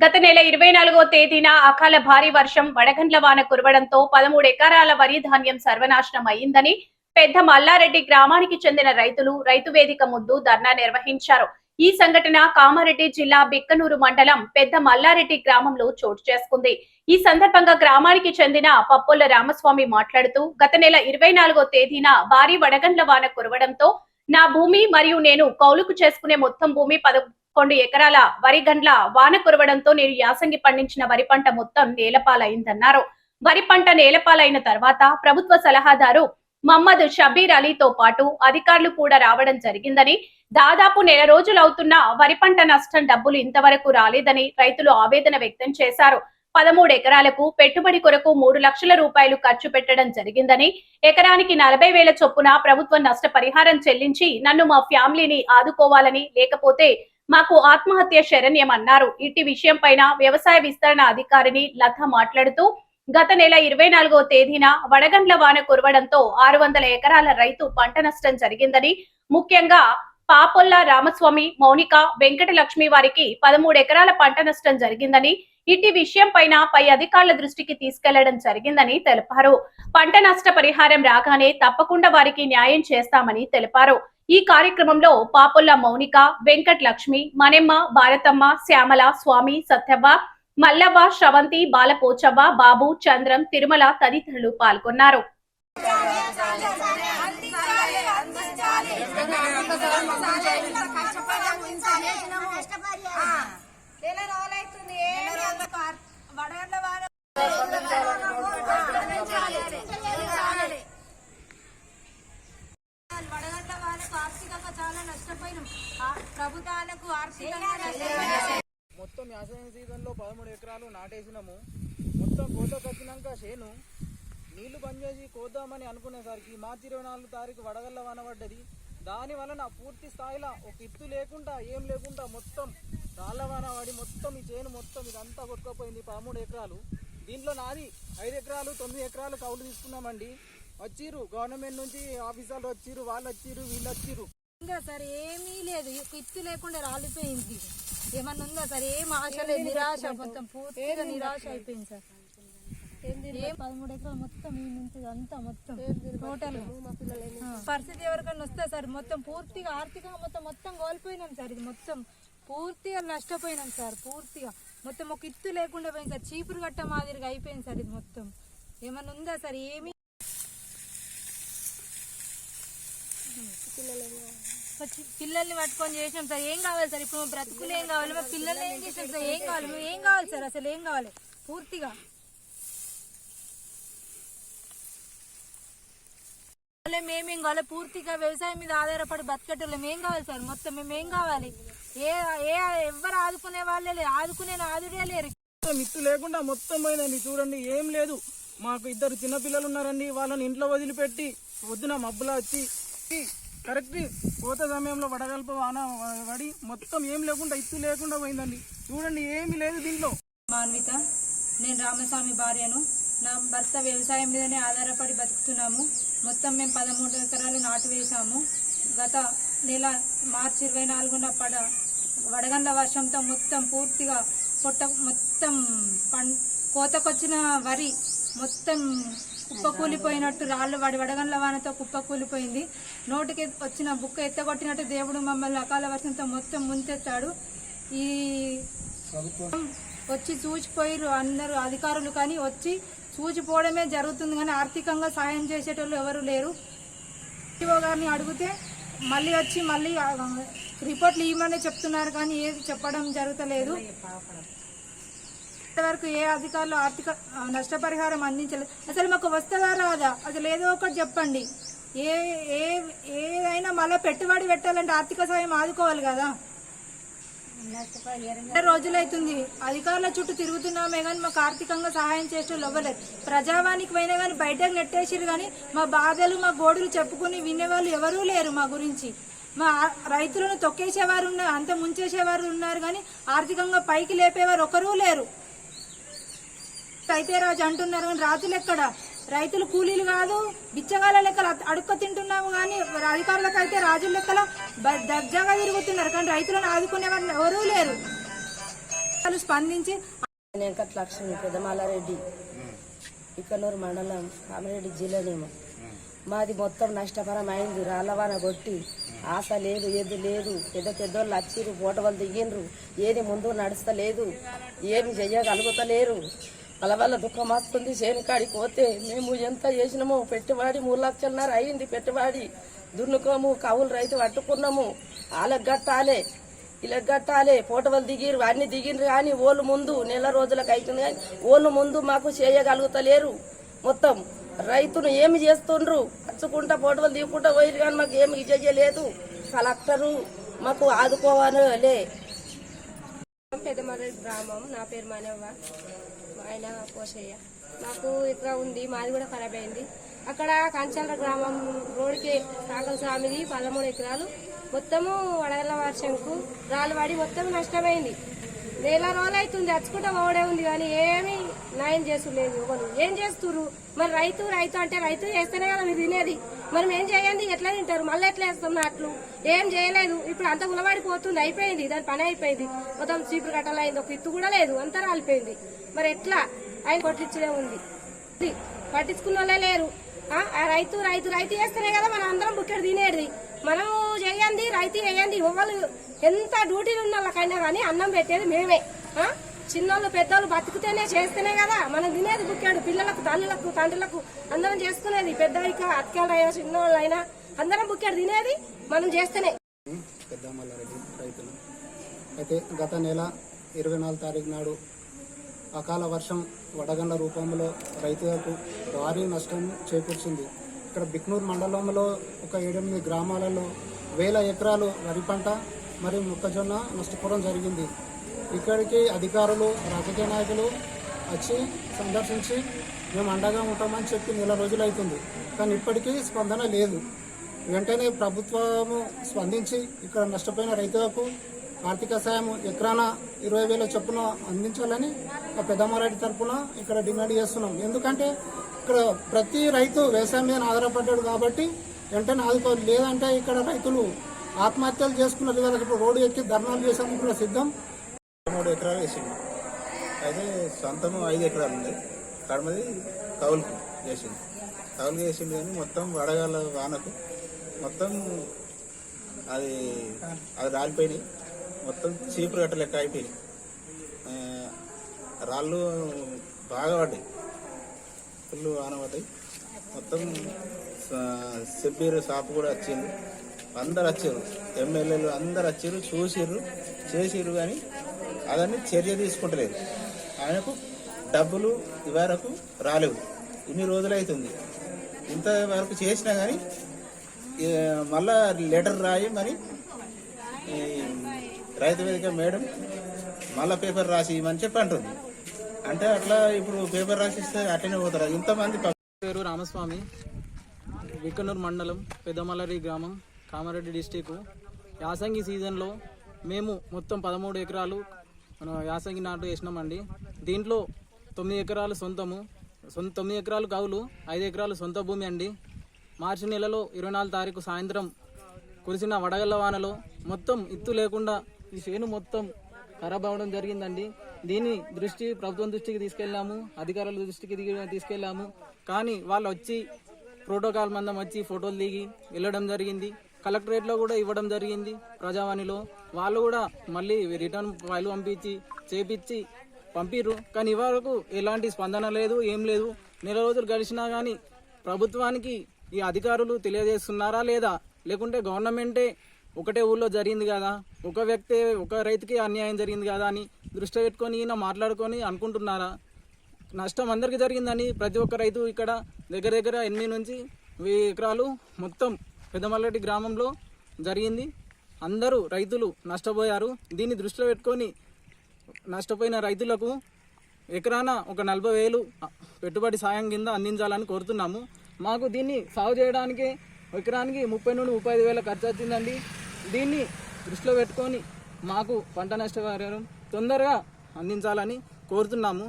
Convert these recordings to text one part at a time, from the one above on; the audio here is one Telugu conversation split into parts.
గత నెల 24వ తేదీన అకాల భారీ వర్షం వడగండ్ల వాన కురవడంతో 13 ఎకరాల వరి ధాన్యం సర్వనాశనం అయిందని పెద్ద మల్లారెడ్డి గ్రామానికి చెందిన రైతులు రైతు వేదిక ముందు ధర్నా నిర్వహించారు. ఈ సంఘటన కామారెడ్డి జిల్లా బిక్కనూరు మండలం పెద్ద మల్లారెడ్డి గ్రామంలో చోటు చేసుకుంది. ఈ సందర్భంగా గ్రామానికి చెందిన పప్పొల్ల రామస్వామి మాట్లాడుతూ గత నెల 24వ తేదీన భారీ వడగండ్ల వాన కురవడంతో నా భూమి మరియు నేను కౌలుకు చేసుకునే మొత్తం భూమి 11 ఎకరాల వరి గండ్ల వాన కురవడంతో నేను యాసంగి పండించిన వరి పంట మొత్తం నేలపాలైందన్నారు. వరి పంట నేలపాలైన తర్వాత ప్రభుత్వ సలహాదారు మహమ్మద్ షబీర్ అలీతో పాటు అధికారులు కూడా రావడం జరిగిందని, దాదాపు నెల రోజులవుతున్నా వరి పంట నష్టం డబ్బులు ఇంతవరకు రాలేదని రైతులు ఆవేదన వ్యక్తం చేశారు. 13 ఎకరాలకు పెట్టుబడి కొరకు 3 లక్షల రూపాయలు ఖర్చు పెట్టడం జరిగిందని, ఎకరానికి 40,000 చొప్పున ప్రభుత్వం నష్టపరిహారం చెల్లించి నన్ను మా ఫ్యామిలీని ఆదుకోవాలని, లేకపోతే మాకు ఆత్మహత్య శరణ్యమన్నారు. ఇట్టి విషయం పైన వ్యవసాయ విస్తరణ అధికారిని లత మాట్లాడుతూ గత నెల 24వ తేదీన వడగండ్ల వాన కురవడంతో 600 ఎకరాల రైతు పంట నష్టం జరిగిందని, ముఖ్యంగా పాపొల్ల రామస్వామి, మౌనిక, వెంకటలక్ష్మి వారికి 13 ఎకరాల పంట నష్టం జరిగిందని, ఇట్టి విషయం పైన పై అధికారుల దృష్టికి తీసుకెళ్లడం జరిగిందని తెలిపారు. పంట నష్ట పరిహారం రాగానే తప్పకుండా వారికి న్యాయం చేస్తామని తెలిపారు. ఈ కార్యక్రమంలో పాపొల్ల మౌనిక, వెంకటలక్ష్మి, మణెమ్మ, భారతమ్మ, శ్యామల, స్వామి, సత్యవ్వ, మల్లవ్వ, శ్రవంతి, బాలపోచవ్వ, బాబు, చంద్రం, తిరుమల తదితరులు పాల్గొన్నారు. ప్రభుత్వాలకు మొత్తం యాసంగి సీజన్లో 13 ఎకరాలు నాటేసినాము. మొత్తం కోతకు వచ్చినాక చేను నీళ్లు బంద్ చేసి కోద్దామని అనుకునేసరికి మార్చి 24 తారీఖు వడగళ్ళ వాన పడ్డది. దాని వలన పూర్తి స్థాయిలో ఒక ఇత్తు లేకుండా ఏం లేకుండా మొత్తం రాళ్ల వాన పడి మొత్తం ఈ చేను మొత్తం ఇదంతా కొట్టుకుపోయింది. 13 ఎకరాలు. దీంట్లో నాది 5 ఎకరాలు 9 ఎకరాలు కౌలు తీసుకున్నామండి. వచ్చిర్రు గవర్నమెంట్ నుంచి ఆఫీసర్లు వచ్చిర్రు, వాళ్ళు వచ్చిర్రు, వీళ్ళు వచ్చిర్రు. సార్ ఏమీ లేదు, ఇత్తు లేకుండా రాలిపోయింది. ఏమన్నా ఉందా సార్? ఏం ఆశ లేదు, నిరాశ, మొత్తం పూర్తిగా నిరాశ అయిపోయింది సార్. 13 ఎకరాలు మొత్తం ఈ నుంచి అంతా మొత్తం టోటల్ పరిస్థితి ఎవరికైనా వస్తే సార్ మొత్తం పూర్తిగా ఆర్థికంగా మొత్తం కోల్పోయినాం సార్. ఇది మొత్తం పూర్తిగా నష్టపోయినాం సార్. పూర్తిగా మొత్తం ఒక ఇత్తు లేకుండా పోయింది సార్. చీపురు గట్ట మాదిరిగా అయిపోయింది సార్. ఇది మొత్తం ఏమన్నా ఉందా సార్? ఏమి పిల్లల్ని పట్టుకొని చేసినాం సార్. ఏం కావాలి సార్? ఇప్పుడు బ్రతుకులు ఏం కావాలి? మా పిల్లల్ని ఏం చేసినాం సార్? ఏం కావాలి? మేము ఏం కావాలి సార్? అసలు ఏం కావాలి? పూర్తిగా మేమేం కావాలి? పూర్తిగా వ్యవసాయం మీద ఆధారపడి బతికేటోళ్ళం ఏం కావాలి సార్? మొత్తం మేము ఏం కావాలి? ఎవరు ఆదుకునే వాళ్ళే లేరు, ఆదుకునే ఆదుడే లేరు. మిత్తు లేకుండా మొత్తం పోయిందండి. చూడండి, ఏం లేదు. మాకు 2 చిన్నపిల్లలు ఉన్నారండి. వాళ్ళని ఇంట్లో వదిలిపెట్టి పొద్దున మబ్బులా వచ్చి కరెక్ట్ కోత సమయంలో వడగల్ప వాన పడి మొత్తం ఏం లేకుండా ఇత్తు లేకుండా పోయిందండి. చూడండి, ఏమీ లేదు దీంట్లో. మాన్విత, నేను రామస్వామి భార్యను. నా భర్త వ్యవసాయం మీదనే ఆధారపడి బతుకుతున్నాము. మొత్తం మేము 13 ఎకరాలు నాటు వేసాము. గత నెల మార్చి 24న వడగండ్ల వర్షంతో మొత్తం పూర్తిగా మొత్తం కోతకొచ్చిన వరి మొత్తం కుప్పకూలిపోయినట్టు, రాళ్ళు వాడి వడగండ్ల వానతో కుప్పకూలిపోయింది. నోటికి వచ్చిన బుక్క ఎత్తగొట్టినట్టు దేవుడు మమ్మల్ని అకాల వర్షంతో మొత్తం ముంచెత్తాడు. ఈ వచ్చి చూచిపోయారు అందరూ అధికారులు, కానీ వచ్చి చూచిపోవడమే జరుగుతుంది, కానీ ఆర్థికంగా సాయం చేసేటోళ్ళు ఎవరు లేరు. ఈవో గారిని అడిగితే మళ్ళీ వచ్చి మళ్ళీ రిపోర్ట్లు ఇవ్వమని చెప్తున్నారు, కానీ ఏది చెప్పడం జరుగుతలేదు. ఇంతవరకు ఏ అధికారులు ఆర్థిక నష్టపరిహారం అందించలేదు. అసలు మాకు వస్తుందా రాదా? అసలు ఏదో ఒకటి చెప్పండి. ఏదైనా మళ్ళీ పెట్టుబడి పెట్టాలంటే ఆర్థిక సాయం ఆదుకోవాలి కదా. రోజులైతుంది అధికారుల చుట్టూ తిరుగుతున్నామే, కానీ మాకు ఆర్థికంగా సహాయం చేసేవాళ్ళు ఇవ్వలేదు. ప్రజావానికి పోయినా కానీ బయటకు నెట్టేసిరు, కానీ మా బాధలు మా గోడులు చెప్పుకుని వినేవాళ్ళు ఎవరూ లేరు. మా గురించి మా రైతులను తొక్కేసేవారు ఉన్నారు, అంత ముంచేసేవారు ఉన్నారు, కానీ ఆర్థికంగా పైకి లేపేవారు ఒకరూ లేరు. అయితే రాజు అంటున్నారు, కానీ రాజులు ఎక్కడ? రైతులు కూలీలు కాదు, బిచ్చగాళ్ళ లెక్కలు అడుక్క తింటున్నాము, కానీ అధికారులకు అయితే రాజుల లెక్కల దర్జాగా తిరుగుతున్నారు, కానీ రైతులను ఆదుకునే వాళ్ళు ఎవరూ లేరు. వాళ్ళు స్పందించి వెంకట లక్ష్మి పెదమాలారెడ్డి ఇక్కనూరు మండలం కామారెడ్డి జిల్లానేమో మాది మొత్తం నష్టపరం అయింది. రాళ్ళవాన కొట్టి ఆశ లేదు, ఏది లేదు. పెద్ద పెద్దోళ్ళు వచ్చిర్రు, ఫోటోలు దిగిండ్రు, ఏది ముందు నడుస్తలేదు, ఏమి చెయ్యగలుగుతలేరు. వాళ్ళ వల్ల దుఃఖం వస్తుంది. చేనుకాడికి పోతే మేము ఎంత చేసినామో పెట్టుబడి 3 లక్షలన్నర అయింది. పెట్టుబడి దున్నుకోము, కవులు రైతు పట్టుకున్నాము. వాళ్ళకి కట్టాలి, వీళ్ళకి కట్టాలి. ఫోటోలు దిగిరు, అన్ని దిగిండ్రు కానీ ఓళ్ళు ముందు నెల రోజులకు అవుతుంది కానీ ఓళ్ళు ముందు మాకు చేయగలుగుతలేరు. మొత్తం రైతును ఏమి చేస్తుండ్రు, వచ్చుకుంటా ఫోటోలు దిగుకుంటా పోయిరు కానీ మాకు ఏమి చేయలేదు. కలెక్టరు మాకు ఆదుకోవాలే. పెద్దమర్రి గ్రామం. నా పేరు మానవ్వ, ఆయన పోషయ్య. మాకు ఇక్కడ ఉంది, మాది కూడా ఖరాబ్ అయింది. అక్కడ కంచాల గ్రామం రోడ్డుకి సాగల స్వామిది 13 ఎకరాలు మొత్తము వడగళ్ళ వర్షంకు రాళ్ళు పడి మొత్తం నష్టమైంది. నెల రోజులు అవుతుంది, వచ్చుకుంటా ఓడే ఉంది కానీ ఏమీ న్యాయం చేస్తులేదు. ఒకరు ఏం చేస్తుర్రు మరి? రైతు రైతు అంటే రైతు చేస్తేనే కదా మీరు తినేది. మనం ఏం చేయండి, ఎట్లా తింటారు? మళ్ళీ ఎట్లా వేస్తాం అట్లు? ఏం చేయలేదు. ఇప్పుడు అంత ఉలబడిపోతుంది, అయిపోయింది, దాని పని అయిపోయింది. మొత్తం చీపురు కట్టాలైంది, ఒక ఇత్తు కూడా లేదు, అంతా రాలిపోయింది. మరి ఎట్లా? ఆయన కొట్టించడే ఉంది, పట్టించుకున్న వాళ్ళే లేరు. రైతు రైతు రైతు చేస్తేనే కదా మనం అందరం బుక్కెడు తినేది. మనం చేయండి, రైతు చేయండి. ఎవరు ఎంత డ్యూటీలు ఉన్న వాళ్ళకైనా కానీ అన్నం పెట్టేది మేమే. చిన్నోళ్ళు పెద్దోళ్ళు బతుకుతేనే చేస్తేనే కదా మనం తినేది బుక్కాడు. పిల్లలకు, తల్లులకు, తండ్రులకు అందరం చేసుకునేది. పెద్ద అతికేళ్ళైనా చిన్నోళ్ళు అయినా అందరం బుక్కాడు తినేది మనం చేస్తేనే. పెద్దమల్లారెడ్డి రైతులు అయితే గత నెల 24 తారీఖు నాడు అకాల వర్షం వడగండ్ల రూపంలో రైతులకు భారీ నష్టం చేకూర్చింది. ఇక్కడ బిక్నూరు మండలంలో ఒక 7-8 గ్రామాలలో 1000 ఎకరాలు వరి పంట మరియు మొక్కజొన్న నష్టపోవడం జరిగింది. ఇక్కడికి అధికారులు, రాజకీయ నాయకులు వచ్చి సందర్శించి మేము అండగా ఉంటామని చెప్పి నెల రోజులు అవుతుంది, కానీ ఇప్పటికీ స్పందన లేదు. వెంటనే ప్రభుత్వము స్పందించి ఇక్కడ నష్టపోయిన రైతులకు ఆర్థిక సాయం ఎకరాన 20,000 చొప్పున అందించాలని పెద్దమారెడ్డి తరఫున ఇక్కడ డిమాండ్ చేస్తున్నాం. ఎందుకంటే ఇక్కడ ప్రతి రైతు వ్యవసాయం మీద ఆధారపడ్డాడు కాబట్టి వెంటనే ఆదుకోవాలి. లేదంటే ఇక్కడ రైతులు ఆత్మహత్యలు చేసుకున్నారు. వాళ్ళకి ఇప్పుడు రోడ్డు ఎక్కి ధర్నాలు చేసేందుకు కూడా సిద్ధం. 3 ఎకరాలు వేసింది. అయితే సొంతము 5 ఎకరాలు ఉంది. కడమది కౌలుకు వేసింది. కౌలుకు వేసింది కానీ మొత్తం వడగాల వానకు మొత్తం అది రాలిపోయినాయి. మొత్తం చీపురు గట్ట లెక్క అయిపోయినాయి. రాళ్ళు బాగా పడ్డాయి, ఫుల్ వాన పడ్డాయి. మొత్తం సెబ్బీరు షాపు కూడా వచ్చింది. అందరు వచ్చారు, ఎమ్మెల్యేలు అందరు వచ్చారు, చూసిర్రు, చేసిర్రు కానీ అదన్నీ చర్య తీసుకుంటలేదు. ఆయనకు డబ్బులు ఇవరకు రాలేవు. ఇన్ని రోజులు అవుతుంది, ఇంతవరకు చేసినా కానీ మళ్ళా లెటర్ రాయి మరి రైతు వేదిక మేడం మళ్ళా పేపర్ రాసి ఇవ్వమని చెప్పి అంటుంది. అంటే అట్లా ఇప్పుడు పేపర్ రాసిస్తే అట్లనే పోతారు. ఇంతమంది పేరు రామస్వామి, విక్కనూరు మండలం, పెద్దమల్లారెడ్డి గ్రామం, కామారెడ్డి డిస్టిక్. యాసంగి సీజన్లో మేము మొత్తం 13 ఎకరాలు యాసంగి నాటు వేసినామండి. దీంట్లో 9 ఎకరాలు సొంతము, 9 ఎకరాలు కౌలు, 5 ఎకరాలు సొంత భూమి అండి. మార్చి నెలలో 24 తారీఖు సాయంత్రం కురిసిన వడగళ్ల వానలో మొత్తం ఇత్తు లేకుండా ఈ చేను మొత్తం ఖరాబ్ అవ్వడం జరిగిందండి. దీని ప్రభుత్వం దృష్టికి తీసుకెళ్ళాము, అధికారుల దృష్టికి తీసుకెళ్ళాము. కానీ వాళ్ళు వచ్చి ప్రోటోకాల్ మందం వచ్చి ఫోటోలు దిగి వెళ్ళడం జరిగింది. కలెక్టరేట్లో కూడా ఇవ్వడం జరిగింది, ప్రజావాణిలో. వాళ్ళు కూడా మళ్ళీ రిటర్న్ ఫైల్ చేపించి పంపిర్రు. కానీ ఇవరకు ఎలాంటి స్పందన లేదు, ఏం లేదు. నెల రోజులు గడిచినా కానీ ప్రభుత్వానికి ఈ అధికారులు తెలియజేస్తున్నారా లేదా, లేకుంటే గవర్నమెంటే ఒకటే ఊళ్ళో జరిగింది కదా, ఒక రైతుకి అన్యాయం జరిగింది కదా అని దృష్టి పెట్టుకొని ఈయన మాట్లాడుకొని అనుకుంటున్నారా? నష్టం అందరికీ జరిగిందని ప్రతి ఒక్క రైతు ఇక్కడ దగ్గర 8 నుంచి 1000 ఎకరాలు మొత్తం పెద్దమల్లారెడ్డి గ్రామంలో జరిగింది. అందరూ రైతులు నష్టపోయారు. దీన్ని దృష్టిలో పెట్టుకొని నష్టపోయిన రైతులకు ఎకరాన ఒక 40,000 పెట్టుబడి సాయం కింద అందించాలని కోరుతున్నాము. మాకు దీన్ని సాగు చేయడానికి ఎకరానికి 30 నుండి 35,000 ఖర్చు వచ్చిందండి. దీన్ని దృష్టిలో పెట్టుకొని మాకు పంట నష్టపరిహారం తొందరగా అందించాలని కోరుతున్నాము.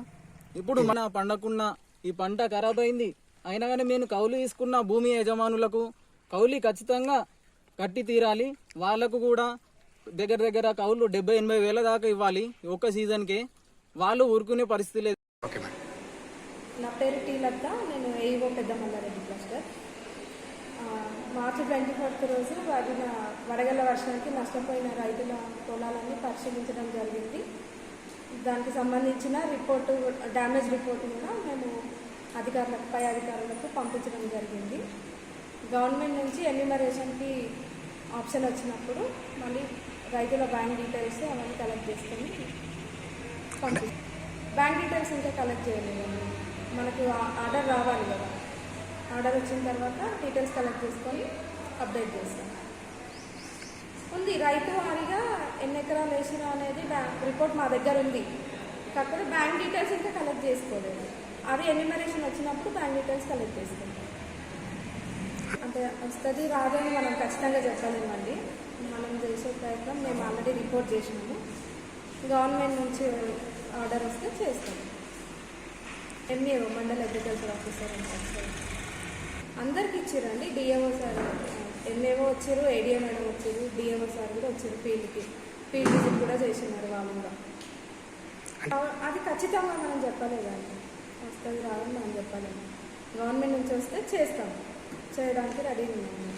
ఇప్పుడు మన పండకున్న ఈ పంట ఖరాబ్ అయింది, అయినా కానీ మేము కౌలు తీసుకున్న భూమి యజమానులకు కౌలు ఖచ్చితంగా కట్టి తీరాలి. వాళ్లకు కూడా దగ్గర దగ్గర కౌలు 70-80 వేల దాకా ఇవ్వాలి ఒక్క సీజన్కే. వాళ్ళు ఊరుకునే పరిస్థితి లేదు. Okay madam. నా పేరు టీ లత, నేను ఏఈఓ పెద్ద మల్లారెడ్డి క్లస్టర్. మార్చి 24th రోజు వడగళ్ల వర్షానికి నష్టపోయిన రైతుల పొలాలన్నీ పరిశీలించడం జరిగింది. దానికి సంబంధించిన రిపోర్టు, డ్యామేజ్ రిపోర్టు కూడా మేము పై అధికారులకు పంపించడం జరిగింది. గవర్నమెంట్ నుంచి ఎన్యూమరేషన్కి ఆప్షన్ వచ్చినప్పుడు మళ్ళీ రైతుల బ్యాంక్ డీటెయిల్స్ అవన్నీ కలెక్ట్ చేసుకొని బ్యాంక్ డీటెయిల్స్ ఇంకా కలెక్ట్ చేయలేదండి. మనకు ఆర్డర్ రావాలి కదా, ఆర్డర్ వచ్చిన తర్వాత డీటెయిల్స్ కలెక్ట్ చేసుకొని అప్డేట్ చేస్తాం. ఉంది రైతు వారిగా ఎన్ని ఎకరాలు వేసినా అనేది రిపోర్ట్ మా దగ్గర ఉంది. కాకపోతే బ్యాంక్ డీటెయిల్స్ ఇంకా కలెక్ట్ చేసుకోలేదు. అది ఎన్యూమరేషన్ వచ్చినప్పుడు బ్యాంక్ డీటెయిల్స్ కలెక్ట్ చేసుకుంటాం. అంటే వస్తుంది రాదని మనం ఖచ్చితంగా చెప్పలేమండి. మనం చేసే ప్రయత్నం మేము ఆల్రెడీ రిపోర్ట్ చేసినాము. గవర్నమెంట్ నుంచి ఆర్డర్ వస్తే చేస్తాం. ఎంఈఓ మండల అగ్రికల్చర్ ఆఫీసర్ అంటే అందరికి ఇచ్చారండి. డిఏఓ సార్, ఎంఏఓ వచ్చారు, ఏడిఓ మేడం వచ్చారు, డిఏఓ సార్ కూడా వచ్చారు. ఫీల్డ్ విజిట్ కూడా చేసినారు వాళ్ళు కూడా. అది ఖచ్చితంగా మనం చెప్పలేదండి, వస్తుంది రాదని మనం చెప్పలేము. గవర్నమెంట్ నుంచి వస్తే చేస్తాం, చేయడానికి రెడీ ఉన్నాము.